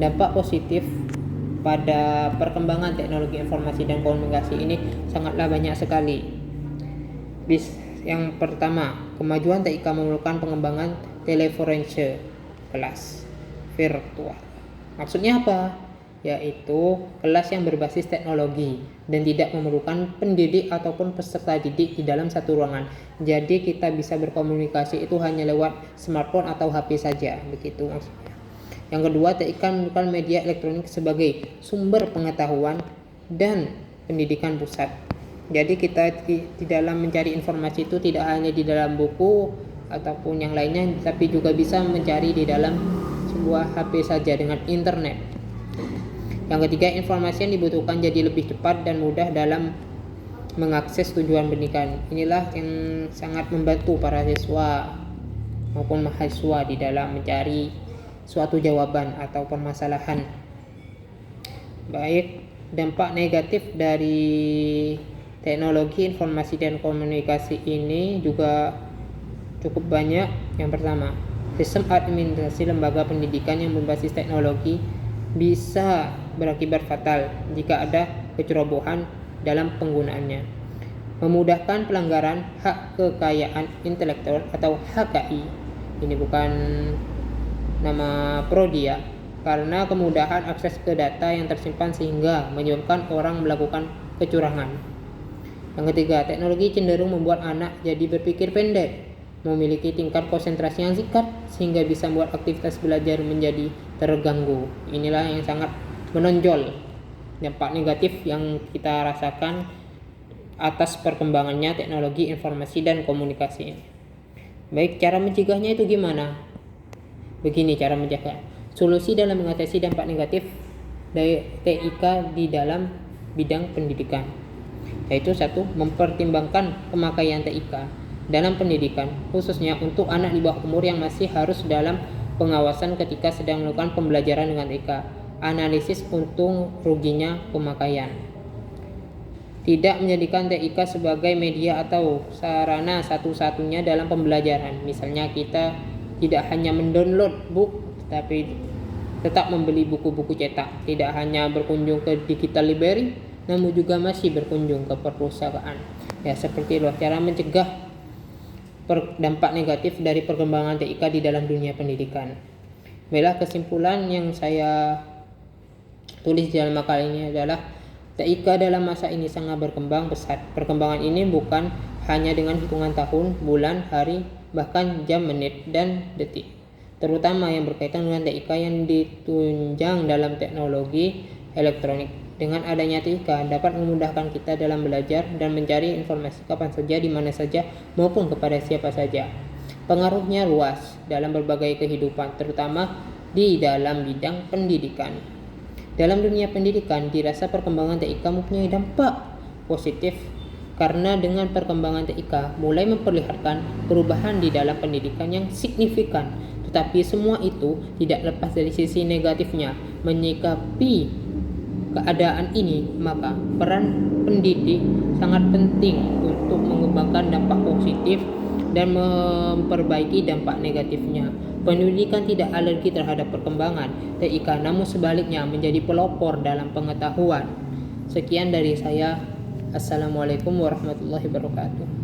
Dampak positif pada perkembangan teknologi informasi dan komunikasi ini sangatlah banyak sekali. Yang pertama, kemajuan TIK memerlukan pengembangan telekonferensi kelas virtual. Maksudnya apa? Yaitu kelas yang berbasis teknologi dan tidak memerlukan pendidik ataupun peserta didik di dalam satu ruangan. Jadi kita bisa berkomunikasi itu hanya lewat smartphone atau HP saja, begitu maksudnya. Yang kedua, TIK menggunakan media elektronik sebagai sumber pengetahuan dan pendidikan pusat. Jadi kita di dalam mencari informasi itu tidak hanya di dalam buku ataupun yang lainnya, tapi juga bisa mencari di dalam sebuah HP saja dengan internet. Yang ketiga, informasi yang dibutuhkan jadi lebih cepat dan mudah dalam mengakses tujuan pendidikan. Inilah yang sangat membantu para siswa maupun mahasiswa di dalam mencari suatu jawaban atau permasalahan. Baik, dampak negatif dari teknologi informasi dan komunikasi ini juga cukup banyak. Yang pertama, sistem administrasi lembaga pendidikan yang berbasis teknologi bisa berakibat fatal jika ada kecerobohan dalam penggunaannya. Memudahkan pelanggaran hak kekayaan intelektual atau HKI. Ini bukan nama prodi ya, karena kemudahan akses ke data yang tersimpan sehingga menyebabkan orang melakukan kecurangan. Yang ketiga, teknologi cenderung membuat anak jadi berpikir pendek, memiliki tingkat konsentrasi yang singkat sehingga bisa membuat aktivitas belajar menjadi terganggu. Inilah yang sangat menonjol dampak negatif yang kita rasakan atas perkembangannya teknologi informasi dan komunikasi ini. Baik, cara mencegahnya itu gimana? Begini cara mencegah. Solusi dalam mengatasi dampak negatif dari TIK di dalam bidang pendidikan, yaitu satu, mempertimbangkan pemakaian TIK dalam pendidikan, khususnya untuk anak di bawah umur yang masih harus dalam pengawasan ketika sedang melakukan pembelajaran dengan TIK. Analisis untung ruginya pemakaian. Tidak menjadikan TIK sebagai media atau sarana satu-satunya dalam pembelajaran. Misalnya kita tidak hanya mendownload buku, tapi tetap membeli buku-buku cetak. Tidak hanya berkunjung ke digital library, namun juga masih berkunjung ke perpustakaan. Ya, seperti itu cara mencegah dampak negatif dari perkembangan TIK di dalam dunia pendidikan. Baiklah, kesimpulan yang saya tulis dalam makalah ini adalah TIK dalam masa ini sangat berkembang pesat. Perkembangan ini bukan hanya dengan hitungan tahun, bulan, hari, bahkan jam, menit, dan detik. Terutama yang berkaitan dengan TIK yang ditunjang dalam teknologi elektronik. Dengan adanya TIK dapat memudahkan kita dalam belajar dan mencari informasi kapan saja, di mana saja, maupun kepada siapa saja. Pengaruhnya luas dalam berbagai kehidupan, terutama di dalam bidang pendidikan. Dalam dunia pendidikan, dirasa perkembangan TIK mempunyai dampak positif karena dengan perkembangan TIK mulai memperlihatkan perubahan di dalam pendidikan yang signifikan. Tetapi semua itu tidak lepas dari sisi negatifnya. Menyikapi keadaan ini, maka peran pendidik sangat penting untuk mengembangkan dampak positif dan memperbaiki dampak negatifnya. Pendidikan tidak alergi terhadap perkembangan TIK, namun sebaliknya menjadi pelopor dalam pengetahuan. Sekian dari saya. Assalamualaikum warahmatullahi wabarakatuh.